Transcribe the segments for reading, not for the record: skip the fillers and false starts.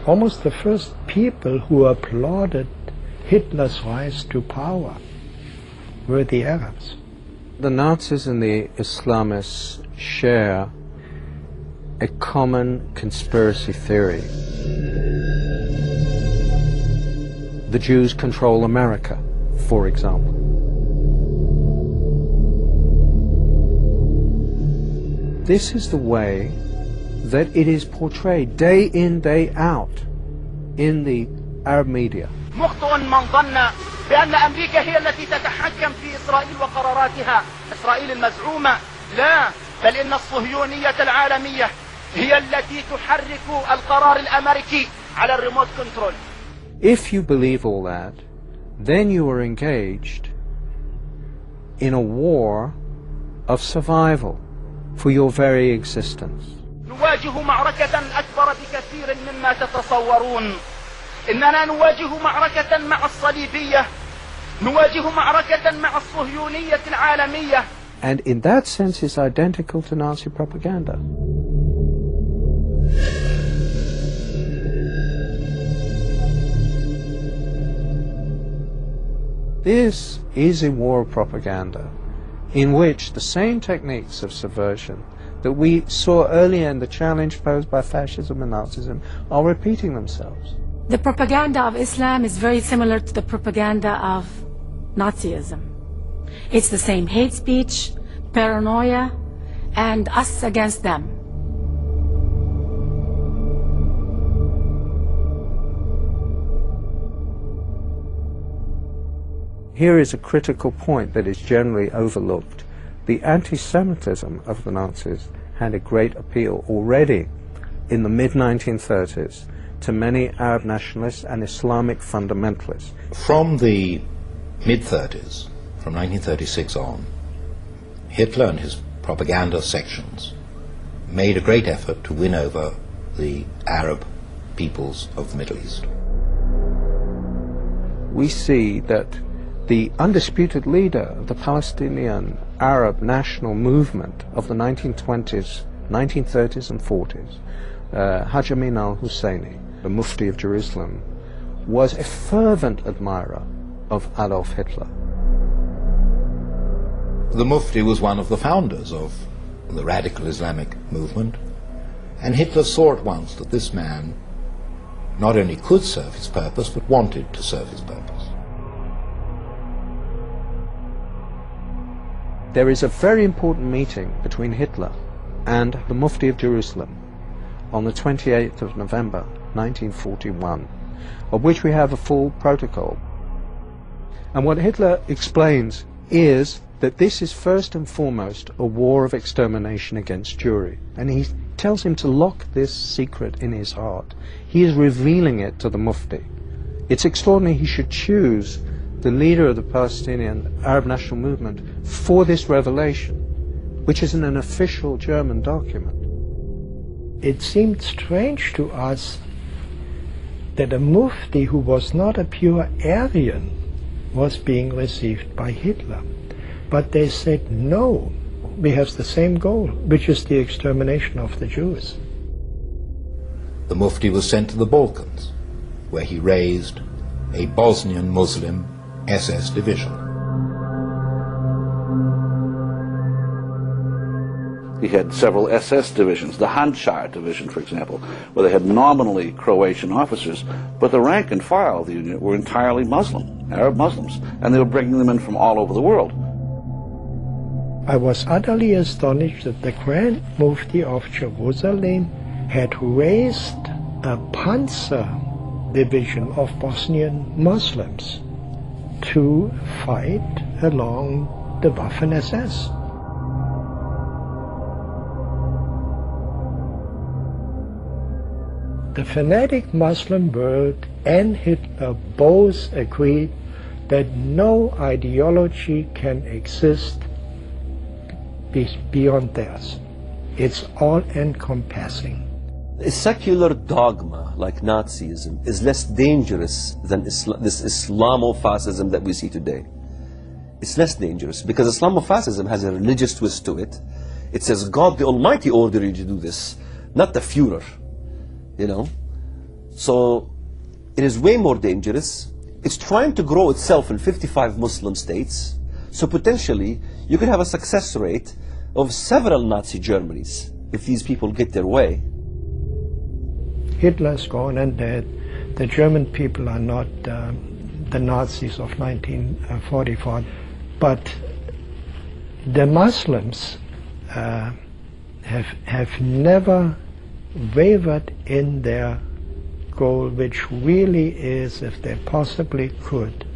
almost the first people who applauded Hitler's rise to power were the Arabs. The Nazis and the Islamists share a common conspiracy theory. The Jews control America, for example. This is the way that it is portrayed day in, day out in the Arab media. مخطئ من ظن بأن أمريكا هي التي تتحكم في إسرائيل وقراراتها، إسرائيل المزعومة. لا، بل إن الصهيونية العالمية هي التي تحرك القرار الأمريكي على الريموت كنترول. If you believe all that, then you are engaged in a war of survival for your very existence. نواجه معركة أكبر بكثير مما تتصورون. إننا نواجه معركة مع الصليبية، نواجه معركة مع الصهيونية العالمية. And in that sense it's identical to Nazi propaganda. This is a war of propaganda in which the same techniques of subversion that we saw earlier in the challenge posed by fascism and Nazism are repeating themselves. The propaganda of Islam is very similar to the propaganda of Nazism. It's the same hate speech, paranoia, and us against them. Here is a critical point that is generally overlooked. The anti-Semitism of the Nazis had a great appeal already in the mid-1930s to many Arab nationalists and Islamic fundamentalists. From the mid-30s, from 1936 on, Hitler and his propaganda sections made a great effort to win over the Arab peoples of the Middle East. We see that the undisputed leader of the Palestinian Arab national movement of the 1920s, 1930s and 40s, Haj Amin al-Husseini, the Mufti of Jerusalem, was a fervent admirer of Adolf Hitler. The Mufti was one of the founders of the radical Islamic movement, and Hitler saw at once that this man not only could serve his purpose, but wanted to serve his purpose. There is a very important meeting between Hitler and the Mufti of Jerusalem on the 28th of November 1941, of which we have a full protocol. And what Hitler explains is that this is first and foremost a war of extermination against Jewry, and he tells him to lock this secret in his heart. He is revealing it to the Mufti. It's extraordinary he should choose the leader of the Palestinian Arab National Movement for this revelation, which is in an official German document. It seemed strange to us that a Mufti who was not a pure Aryan was being received by Hitler. But they said, no, we have the same goal, which is the extermination of the Jews. The Mufti was sent to the Balkans, where he raised a Bosnian Muslim SS division. He had several SS divisions, the Handschar division, for example, where they had nominally Croatian officers, but the rank and file of the unit were entirely Muslim, Arab Muslims, and they were bringing them in from all over the world. I was utterly astonished that the Grand Mufti of Jerusalem had raised a Panzer division of Bosnian Muslims to fight along the Waffen-SS. The fanatic Muslim world and Hitler both agreed that no ideology can exist beyond theirs. It's all-encompassing. A secular dogma like Nazism is less dangerous than this Islamofascism that we see today. It's less dangerous because Islamofascism has a religious twist to it. It says God the Almighty ordered you to do this, not the Führer, you know. So it is way more dangerous. It's trying to grow itself in 55 Muslim states. So potentially you could have a success rate of several Nazi Germanys if these people get their way. Hitler's gone and dead. The German people are not the Nazis of 1944. But the Muslims have never wavered in their goal, which really is, if they possibly could,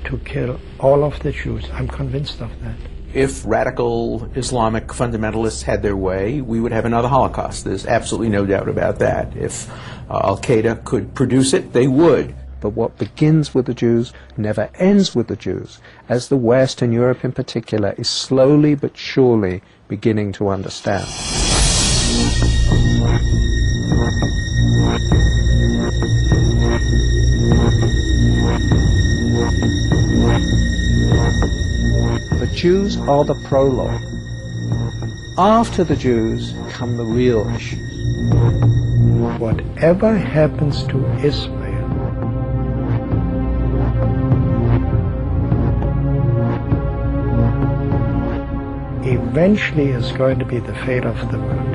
to kill all of the Jews. I'm convinced of that. If radical Islamic fundamentalists had their way, we would have another Holocaust. There's absolutely no doubt about that. If Al-Qaeda could produce it, they would. But what begins with the Jews never ends with the Jews, as the West, and Europe in particular, is slowly but surely beginning to understand. The Jews are the prologue. After the Jews come the real issues. Whatever happens to Israel, eventually is going to be the fate of the world.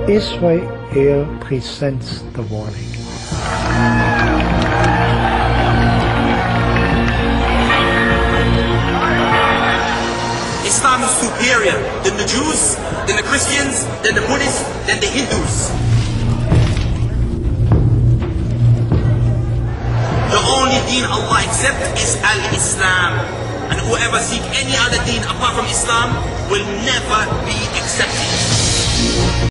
Israel presents the warning. Islam is superior than the Jews, than the Christians, than the Buddhists, than the Hindus. The only deen Allah accepts is Al-Islam. And whoever seek any other deen apart from Islam will never be accepted.